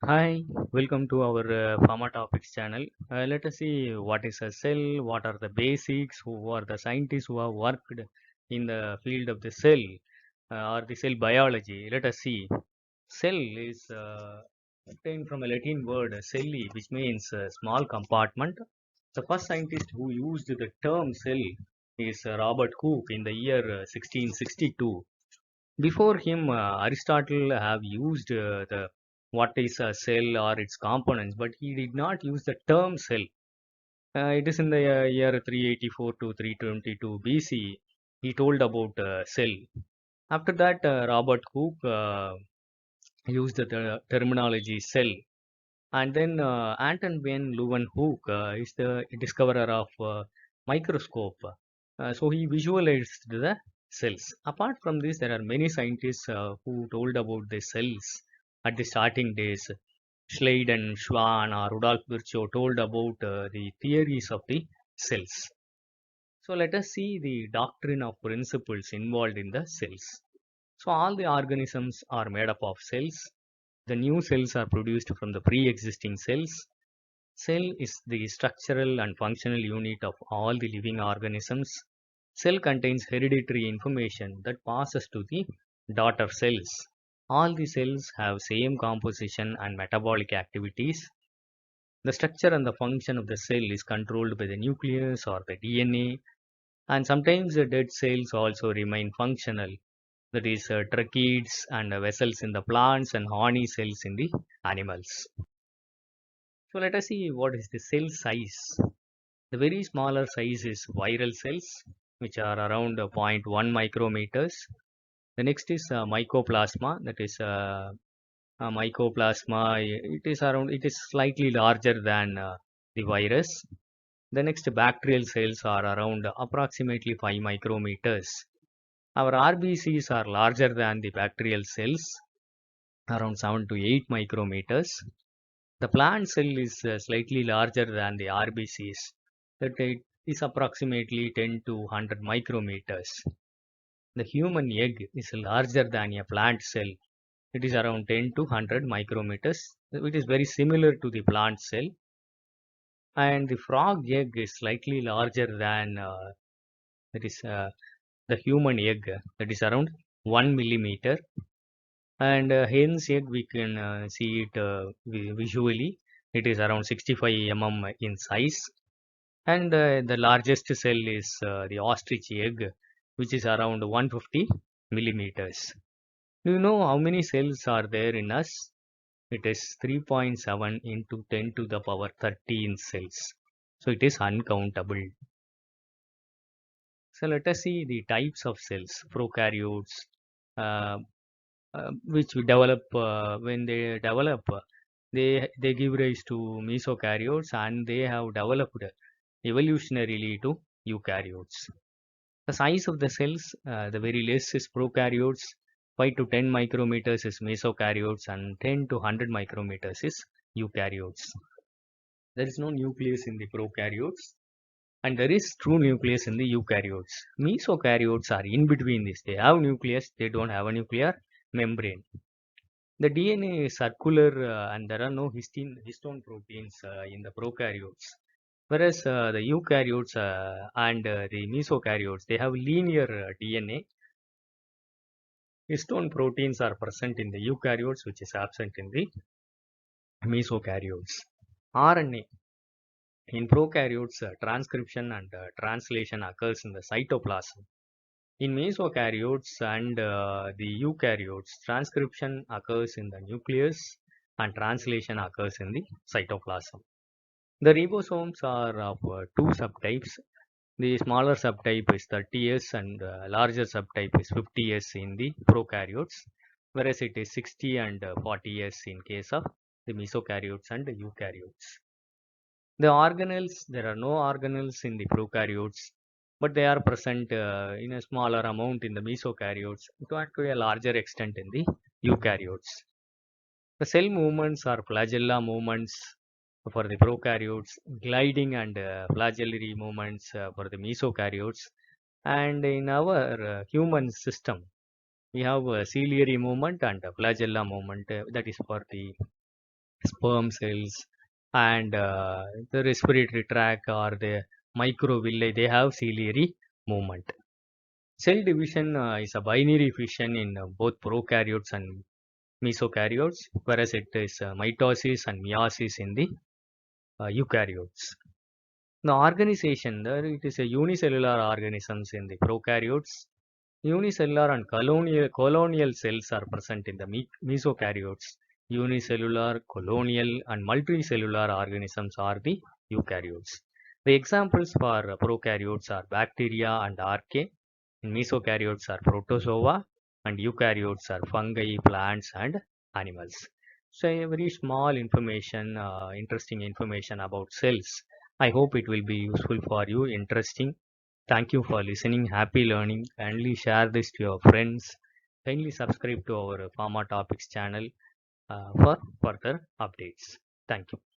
Hi, welcome to our Pharma Topics channel. Let us see what is a cell, what are the basics, who are the scientists who have worked in the field of the cell or the cell biology. Let us see. Cell is obtained from a Latin word celli, which means small compartment. The first scientist who used the term cell is Robert Hooke in the year 1662. Before him, Aristotle have used the what is a cell or its components, but he did not use the term cell. It is in the year 384 to 322 BC. He told about cell. After that, Robert Hooke used the terminology cell, and then Anton van Leeuwenhoek is the discoverer of microscope. So he visualized the cells. Apart from this, there are many scientists who told about the cells at the starting days. Schleiden, Schwann, or Rudolf Virchow told about the theories of the cells. So let us see the doctrine of principles involved in the cells. So all the organisms are made up of cells. The new cells are produced from the pre-existing cells. Cell is the structural and functional unit of all the living organisms. Cell contains hereditary information that passes to the daughter cells. All the cells have same composition and metabolic activities. The structure and the function of the cell is controlled by the nucleus or the DNA, and sometimes the dead cells also remain functional. That is, tracheids and vessels in the plants and horny cells in the animals. So let us see what is the cell size. The very smaller size is viral cells, which are around zero point 0.1 micrometers. The next is mycoplasma, that is mycoplasma. It is slightly larger than the virus. The next bacterial cells are around approximately 5 micrometers. Our RBCs are larger than the bacterial cells, around 7 to 8 micrometers. The plant cell is slightly larger than the RBCs, that it is approximately 10 to 100 micrometers. The human egg is larger than a plant cell. It is around 10 to 100 micrometers. It is very similar to the plant cell. And the frog egg is slightly larger than that is the human egg. That is around 1 millimeter. And hen's egg, we can see it visually. It is around 65 in size. And the largest cell is the ostrich egg, which is around 150 millimeters. Do you know how many cells are there in us? It is 3.7 into 10 to the power 13 cells. So it is uncountable. So let us see the types of cells, prokaryotes, uh, which we develop when they develop, they give rise to mesokaryotes, and they have developed evolutionarily to eukaryotes. The size of the cells, the very less is prokaryotes, 5 to 10 micrometers is mesokaryotes, and 10 to 100 micrometers is eukaryotes. There is no nucleus in the prokaryotes, and there is true nucleus in the eukaryotes. Mesokaryotes are in between this. They have nucleus, they don't have a nuclear membrane. The DNA is circular, and there are no histone proteins in the prokaryotes. Whereas the eukaryotes and the mesokaryotes, they have linear DNA. Histone proteins are present in the eukaryotes, which is absent in the mesokaryotes. RNA. In prokaryotes, transcription and translation occurs in the cytoplasm. In mesokaryotes and the eukaryotes, transcription occurs in the nucleus and translation occurs in the cytoplasm. The ribosomes are of two subtypes. The smaller subtype is 30S and larger subtype is 50S in the prokaryotes, whereas it is 60 and 40S in case of the mesokaryotes and the eukaryotes. The organelles, there are no organelles in the prokaryotes, but they are present in a smaller amount in the mesokaryotes, to a larger extent in the eukaryotes. The cell movements are flagella movements for the prokaryotes, gliding and flagellary movements for the mesokaryotes. And in our human system, we have a ciliary movement and a flagella movement, that is for the sperm cells, and the respiratory tract or the microvilli, they have ciliary movement. Cell division is a binary fission in both prokaryotes and mesokaryotes, whereas it is mitosis and meiosis in the eukaryotes. The organization, there it is a unicellular organisms in the prokaryotes. Unicellular and colonial cells are present in the mesokaryotes. Unicellular, colonial, and multicellular organisms are the eukaryotes. The examples for prokaryotes are bacteria and archaea. In mesokaryotes are protozoa, and eukaryotes are fungi, plants, and animals. So a very small information, interesting information about cells. I hope it will be useful for you, interesting. Thank you for listening. Happy learning. Kindly share this to your friends. Kindly subscribe to our Pharma Topics channel for further updates. Thank you.